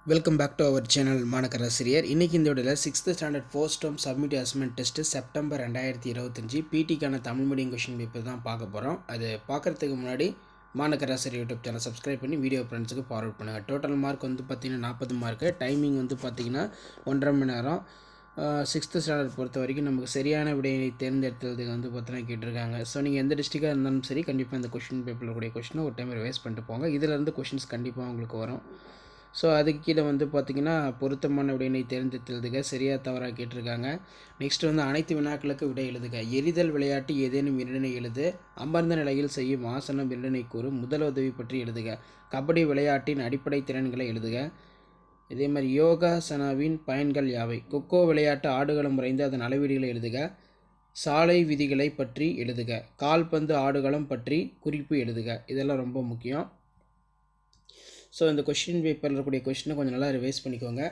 Welcome back to our channel Manakkarasiriyar. இன்றைக்கி இந்த வீடியோவில் 6th standard first term summative assessment test September 2025 பிடிக்கான Tamil medium question paper தான் பார்க்க போகிறோம். அது பார்க்குறதுக்கு முன்னாடி மாணக்கராசிரியர் யூடியூப் சேனல் சப்ஸ்கிரைப் பண்ணி வீடியோ ஃப்ரெண்ட்ஸுக்கு ஃபார்வர்ட் பண்ணுங்கள். டோட்டல் மார்க் வந்து பார்த்திங்கன்னா 40 மார்க்கு. டைமிங் வந்து பார்த்திங்கன்னா 1.5 மணி நேரம். 6th ஸ்டாண்டர்ட் பொறுத்த வரைக்கும் நமக்கு சரியான விடையை தேர்ந்தெடுத்ததுக்கு வந்து பார்த்தீங்கன்னா கேட்டிருக்காங்க. ஸோ நீங்கள் எந்த டிஸ்ட்ரிக்டாக இருந்தாலும் சரி கண்டிப்பாக இந்த கொஷின் பேப்பரில் கூடிய கொஷினை ஒரு டைம் ரிவைஸ் பண்ணிட்டு போங்க. இதிலேருந்து கொஷின்ஸ் கண்டிப்பாக உங்களுக்கு வரும். ஸோ அதுக்கு கீழே வந்து பார்த்திங்கன்னா பொருத்தமான விடையினை தேர்ந்தெடுத்தெழுதுக, சரியாக தவறாக கேட்டிருக்காங்க. நெக்ஸ்ட் வந்து அனைத்து வினாக்களுக்கு விடை எழுதுக. எரிதல் விளையாட்டு ஏதேனும் இரண்டனை எழுது. அமர்ந்த நிலையில் செய்யும் ஆசனம் இரண்டனை கூறு. முதல் உதவி பற்றி எழுதுக. கபடி விளையாட்டின் அடிப்படை திறன்களை எழுதுக. இதே மாதிரி யோகாசனாவின் பயன்கள் யாவை? கொக்கோ விளையாட்டு ஆடுகளம் வரைந்து அதன் அளவீடுகளை எழுதுக. சாலை விதிகளை பற்றி எழுதுக. கால்பந்து ஆடுகளம் பற்றி குறிப்பு எழுதுக. இதெல்லாம் ரொம்ப முக்கியம். ஸோ இந்த கொஷின் பேப்பரில் இருக்கக்கூடிய கொஷினை கொஞ்சம் நல்லா ரிவைஸ் பண்ணிக்கோங்க.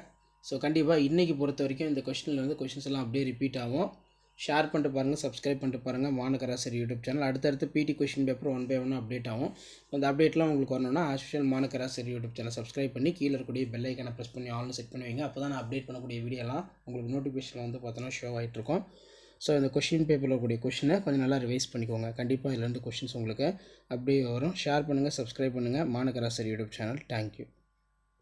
ஸோ கண்டிப்பாக இன்றைக்கி பொறுத்த வரைக்கும் இந்த கொஷினில் வந்து கொஷின்ஸ் எல்லாம் அப்படியே ரிப்பீட் ஆகும். ஷேர் பண்ணிட்டு பாருங்கள், சப்ஸ்கிரைப் பண்ணிட்டு பாருங்கள் மாணக்கராசிரியர் யூடியூப் சேனல். அடுத்தடுத்து பிடி கொஷின் பேப்பர் 1 by 1 அப்டேட் ஆகும். அந்த அப்டேட்லாம் உங்களுக்கு வரணும்னா ஆஸ்யூஷுவல் மாணக்கராசிரியர் யூடியூப் சேனல் சப்ஸ்கிரைப் பண்ணி கீழே இருக்கக்கூடிய பெல் ஐக்கானை ப்ரெஸ் பண்ணி ஆல்னு செட் பண்ணி வைங்க. அப்போ தான் நான் அப்டேட் பண்ணக்கூடிய வீடியோலாம் உங்களுக்கு நோட்டிஃபிகேஷன் வந்து பார்த்தோன்னா ஷோ ஆகிட்ருக்கும். ஸோ இந்த கொஷின் பேப்பரில் இருக்கக்கூடிய கொஷினை கொஞ்சம் நல்லா ரிவைஸ் பண்ணிக்கோங்க. கண்டிப்பாக இதில் 2 கொஷின்ஸ் உங்களுக்கு அப்படியே வரும். ஷேர் பண்ணுங்கள், சப்ஸ்கிரைப் பண்ணுங்கள் மாணக்கராசிரியர் யூடியூப் சேனல். தேங்க்யூ.